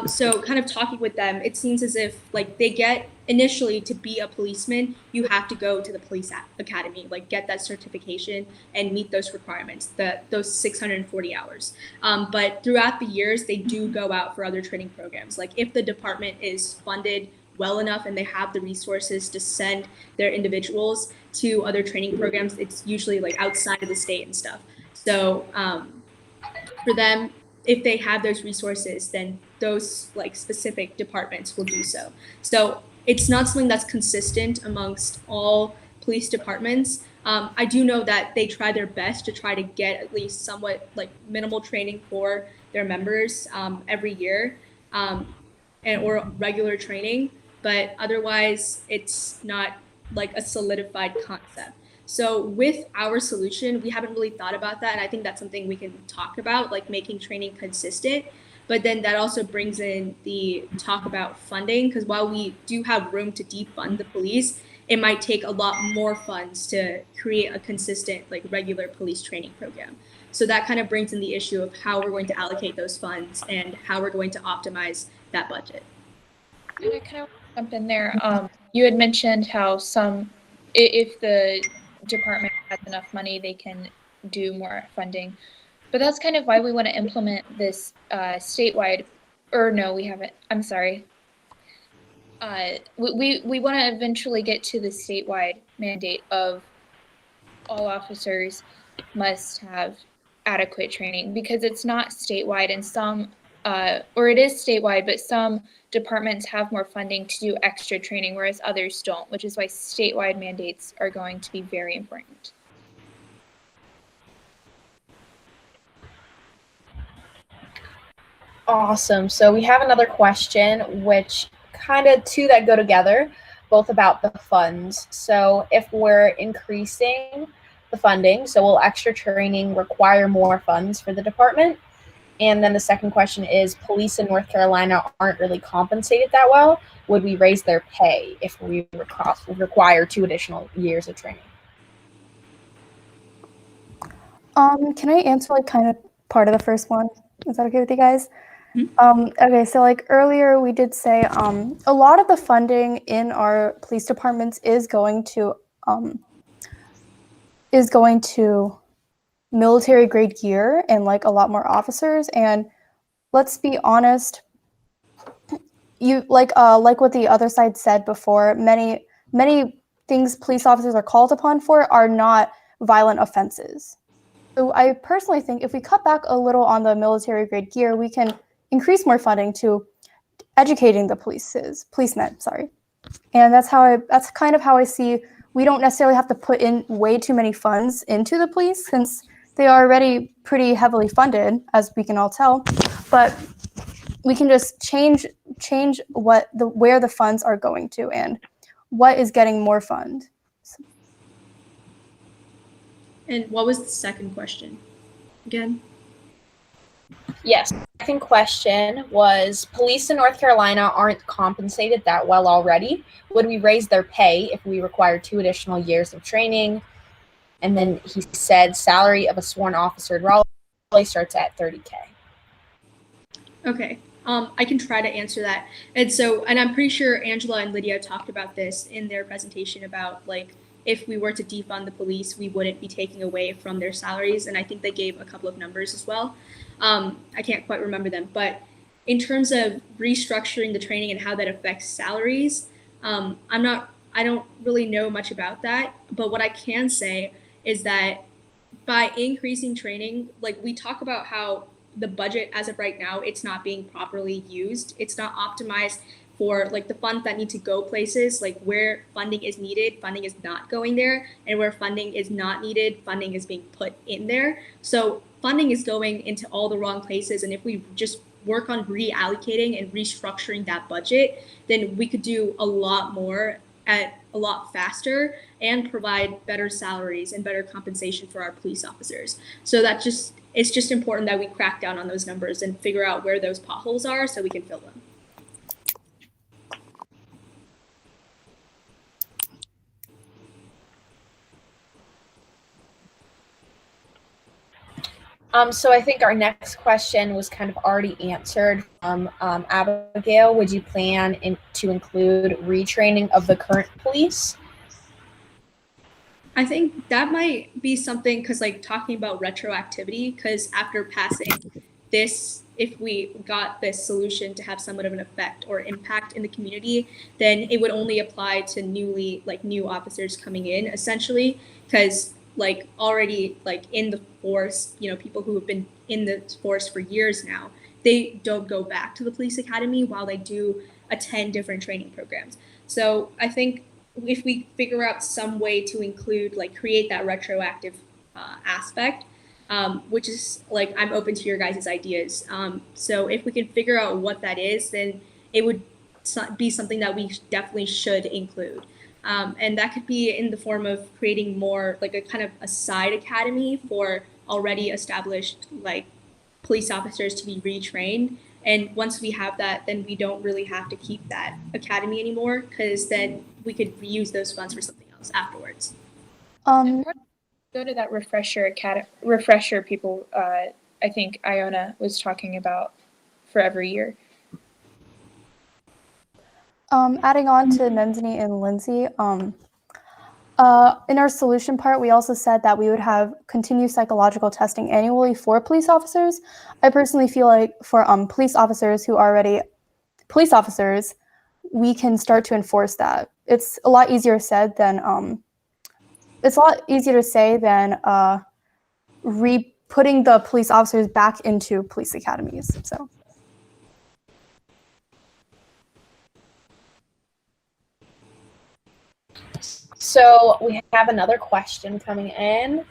So kind of talking with them, it seems as if like they get initially to be a policeman, you have to go to the police academy, like get that certification and meet those requirements, those 640 hours. But throughout the years, they do go out for other training programs. Like if the department is funded well enough and they have the resources to send their individuals to other training programs, it's usually like outside of the state and stuff. So for them, if they have those resources, then those like specific departments will do so. So it's not something that's consistent amongst all police departments. I do know that they try their best to try to get at least somewhat like minimal training for their members every year or regular training, but otherwise it's not like a solidified concept. So with our solution, we haven't really thought about that. And I think that's something we can talk about, like making training consistent. But then that also brings in the talk about funding, because while we do have room to defund the police, it might take a lot more funds to create a consistent, like regular police training program. So that kind of brings in the issue of how we're going to allocate those funds and how we're going to optimize that budget. And I kind of jump in there. You had mentioned how if the department has enough money, they can do more funding. But that's kind of why we want to implement this statewide, or no, we haven't. I'm sorry. We want to eventually get to the statewide mandate of all officers must have adequate training, because it's not statewide, and some, or it is statewide, but some departments have more funding to do extra training, whereas others don't, which is why statewide mandates are going to be very important. Awesome. So we have another question, which kind of two that go together, both about the funds. So if we're increasing the funding, so will extra training require more funds for the department? And then the second question is, police in North Carolina aren't really compensated that well. Would we raise their pay if we require 2 additional years of training? Can I answer like kind of part of the first one? Is that okay with you guys? Okay, so like earlier we did say a lot of the funding in our police departments is going to military grade gear and like a lot more officers. And let's be honest, you like what the other side said before, many things police officers are called upon for are not violent offenses. So I personally think if we cut back a little on the military grade gear, we can increase more funding to educating the policemen, sorry. And that's kind of how I see we don't necessarily have to put in way too many funds into the police, since they are already pretty heavily funded, as we can all tell. But we can just change where the funds are going to and what is getting more fund. And what was the second question again? Yes, the second question was, police in North Carolina aren't compensated that well already. Would we raise their pay if we require 2 additional years of training? And then he said salary of a sworn officer in Raleigh starts at $30K. Okay, I can try to answer that. And I'm pretty sure Angela and Lydia talked about this in their presentation about like, if we were to defund the police, we wouldn't be taking away from their salaries. And I think they gave a couple of numbers as well. I can't quite remember them, but in terms of restructuring the training and how that affects salaries, I don't really know much about that. But what I can say is that by increasing training, like we talk about how the budget as of right now, it's not being properly used. It's not optimized for like the funds that need to go places, like where funding is needed, funding is not going there, and where funding is not needed, funding is being put in there. So funding is going into all the wrong places, and if we just work on reallocating and restructuring that budget, then we could do a lot more at a lot faster and provide better salaries and better compensation for our police officers. So it's just important that we crack down on those numbers and figure out where those potholes are so we can fill them. So I think our next question was kind of already answered from Abigail. Would you plan to include retraining of the current police? I think that might be something, because like talking about retroactivity, because after passing this, if we got this solution to have somewhat of an effect or impact in the community, then it would only apply to new officers coming in, essentially, because like already like in the force, you know, people who have been in the force for years now, they don't go back to the police academy while they do attend different training programs. So I think if we figure out some way to include, like create that retroactive aspect, which is like, I'm open to your guys' ideas. So if we can figure out what that is, then it would be something that we definitely should include. And that could be in the form of creating more like a kind of a side academy for already established like police officers to be retrained. And once we have that, then we don't really have to keep that academy anymore, because then we could reuse those funds for something else afterwards. Go to that refresher people, I think Iona was talking about for every year. Adding on to Nandini and Lindsay, in our solution part, we also said that we would have continued psychological testing annually for police officers. I personally feel like for police officers who are already police officers, we can start to enforce that. It's a lot easier said than it's a lot easier to say than putting the police officers back into police academies. So we have another question coming in.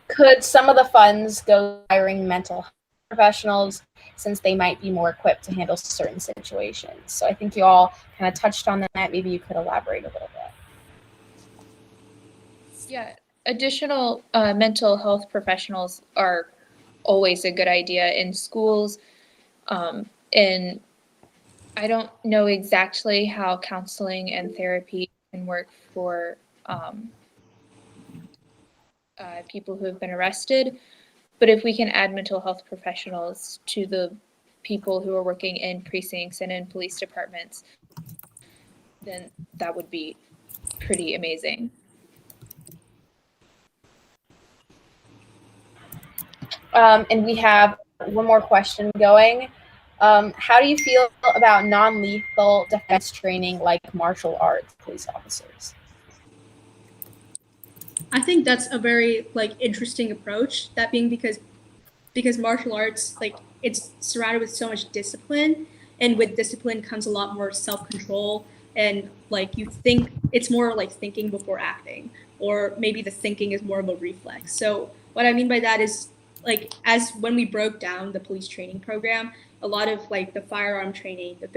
Could some of the funds go to hiring mental health professionals, since they might be more equipped to handle certain situations? So I think you all kind of touched on that. Maybe you could elaborate a little bit. Yeah, additional mental health professionals are always a good idea in schools. And I don't know exactly how counseling and therapy can work for people who have been arrested, but if we can add mental health professionals to the people who are working in precincts and in police departments, then that would be pretty amazing. And we have one more question going. How do you feel about non-lethal defense training like martial arts police officers? I think that's a very like interesting approach. That being because martial arts, like it's surrounded with so much discipline, and with discipline comes a lot more self-control, and like you think it's more like thinking before acting, or maybe the thinking is more of a reflex. So what I mean by that is, like, as when we broke down the police training program, a lot of like the firearm training, the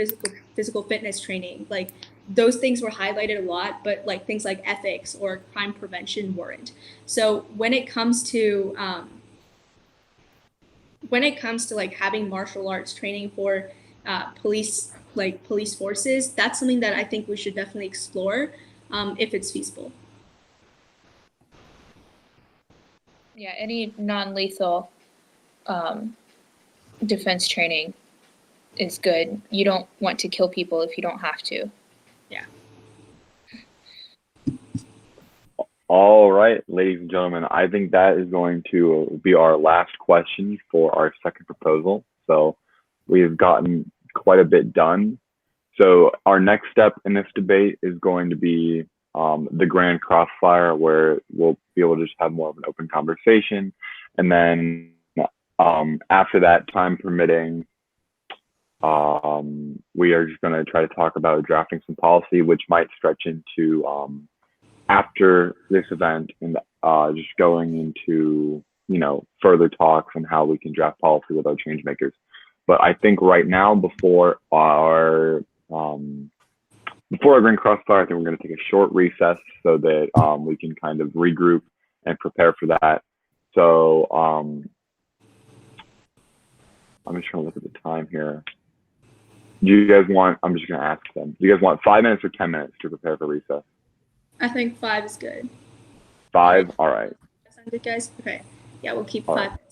physical fitness training, like those things were highlighted a lot, but like things like ethics or crime prevention weren't. So when it comes to like having martial arts training for police forces, that's something that I think we should definitely explore if it's feasible. Yeah, any non-lethal defense training is good. You don't want to kill people if you don't have to. Yeah. All right, ladies and gentlemen, I think that is going to be our last question for our second proposal. So we've gotten quite a bit done. So our next step in this debate is going to be the grand crossfire, where we'll be able to just have more of an open conversation. And then after that, time permitting, We are just going to try to talk about drafting some policy, which might stretch into after this event and just going into further talks on how we can draft policy with our change makers. But I think right now, before our Green Crossfire, I think we're going to take a short recess so that we can kind of regroup and prepare for that. So I'm just trying to look at the time here. Do you guys want, I'm just going to ask them, do you guys want 5 minutes or 10 minutes to prepare for recess? I think 5 is good. 5? All right. Sound good, guys? Okay. Yeah, we'll keep All 5 right. minutes.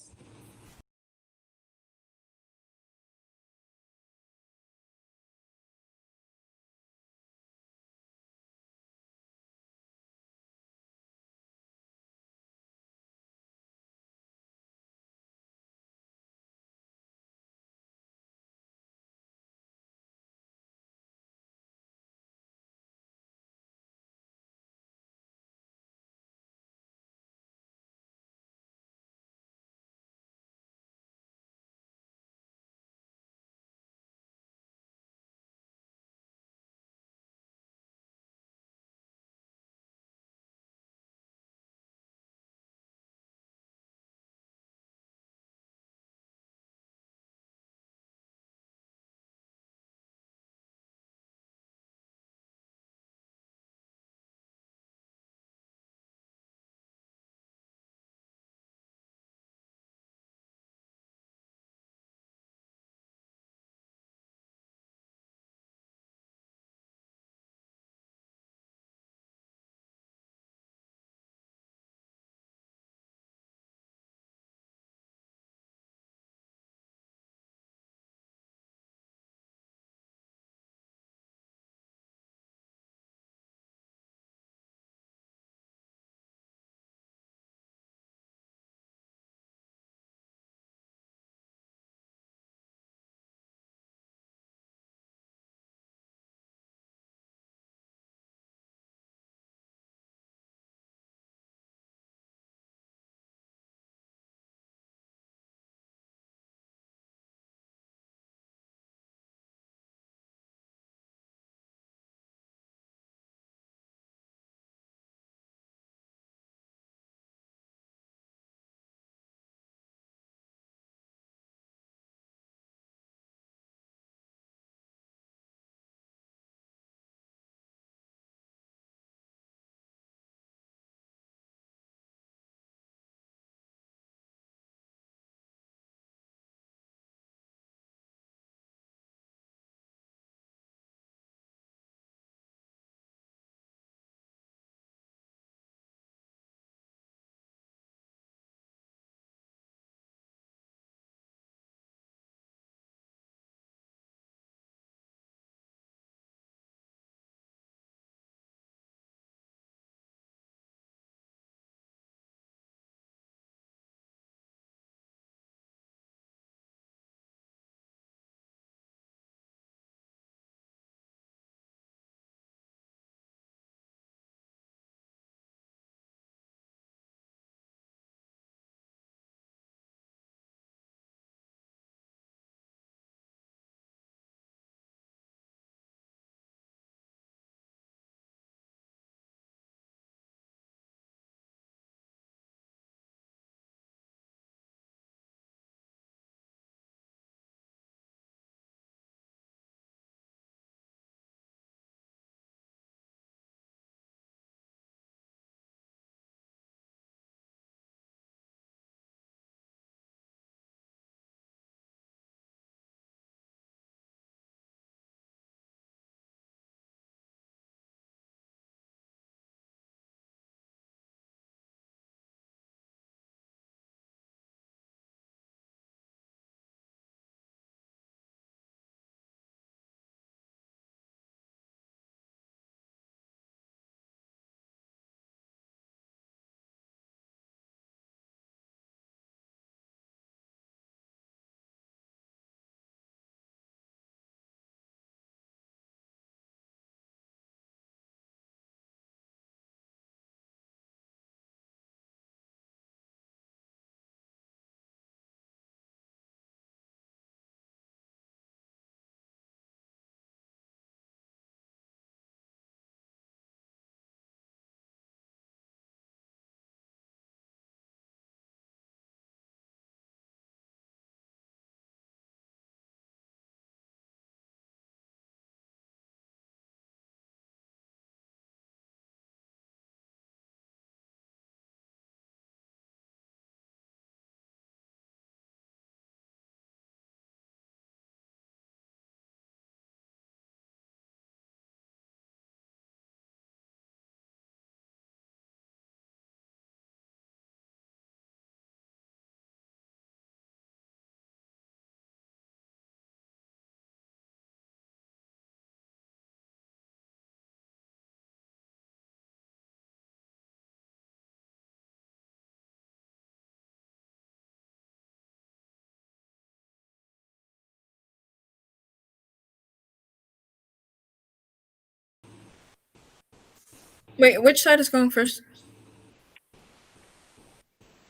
Wait, which side is going first?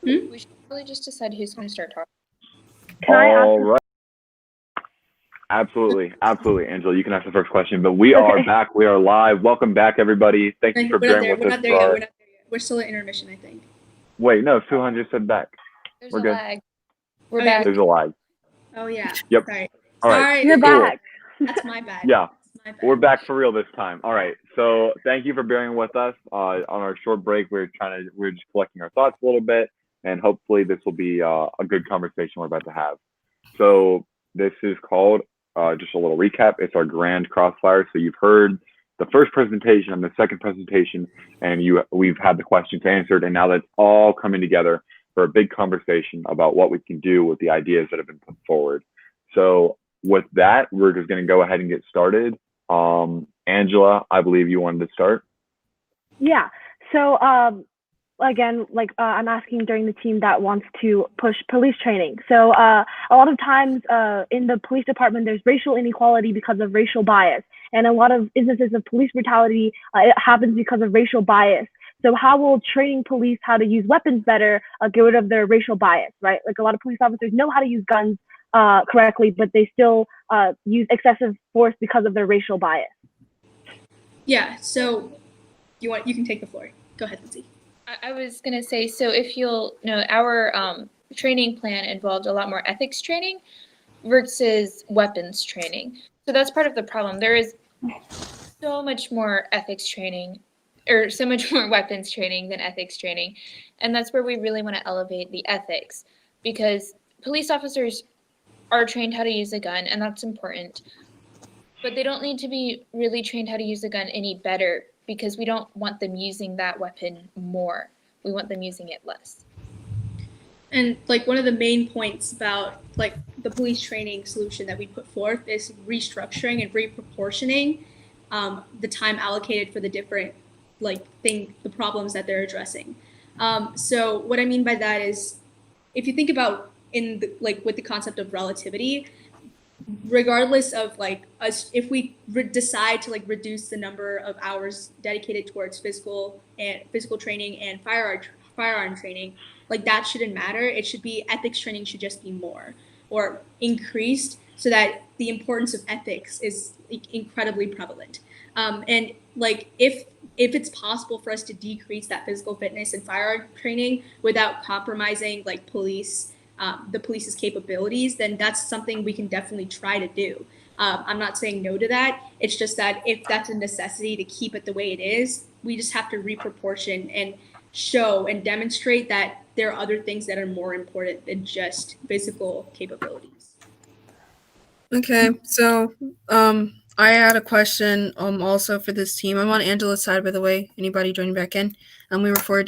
We should probably just decide who's going to start talking. Can I ask? All right. Absolutely, Angela. You can ask the first question. But we are back. We are live. Welcome back, everybody. Thank you for bearing with us. We're not there yet. We're not there yet. We're still at intermission, I think. Wait, no, 200 said back. There's We're a good. lag. We're Oh, yeah. back. There's a lag. Oh yeah. Yep. Sorry. All right. Sorry. You're Cool. back. That's my bad. Yeah. That's my bad. We're back for real this time. All right. So thank you for bearing with us on our short break. We're just collecting our thoughts a little bit, and hopefully this will be a good conversation we're about to have. So this is called just a little recap. It's our grand crossfire. So you've heard the first presentation and the second presentation, and we've had the questions answered, and now that's all coming together for a big conversation about what we can do with the ideas that have been put forward. So with that, we're just going to go ahead and get started. Angela, I believe you wanted to start. Yeah. So again, I'm asking during the team that wants to push police training. So a lot of times in the police department, there's racial inequality because of racial bias. And a lot of instances of police brutality, it happens because of racial bias. So how will training police how to use weapons better get rid of their racial bias, right? Like a lot of police officers know how to use guns correctly, but they still use excessive force because of their racial bias. Yeah. So you can take the floor. Go ahead, Lindsay. I was going to say, so if you'll know, our training plan involved a lot more ethics training versus weapons training. So that's part of the problem. There is so much more ethics training or so much more weapons training than ethics training. And that's where we really want to elevate the ethics, because police officers are trained how to use a gun, and that's important. But they don't need to be really trained how to use a gun any better, because we don't want them using that weapon more. We want them using it less. And like one of the main points about like the police training solution that we put forth is restructuring and reproportioning the time allocated for the different the problems that they're addressing. So what I mean by that is, if you think about with the concept of relativity, regardless of us, if we decide to reduce the number of hours dedicated towards physical training and firearm training, that shouldn't matter. It should be ethics training should just be more or increased, so that the importance of ethics is incredibly prevalent. And if it's possible for us to decrease that physical fitness and firearm training without compromising the police's capabilities, then that's something we can definitely try to do. I'm not saying no to that. It's just that if that's a necessity to keep it the way it is, we just have to reproportion and show and demonstrate that there are other things that are more important than just physical capabilities. Okay, so I had a question also for this team. I'm on Angela's side, by the way. Anybody joining back in? We were 4D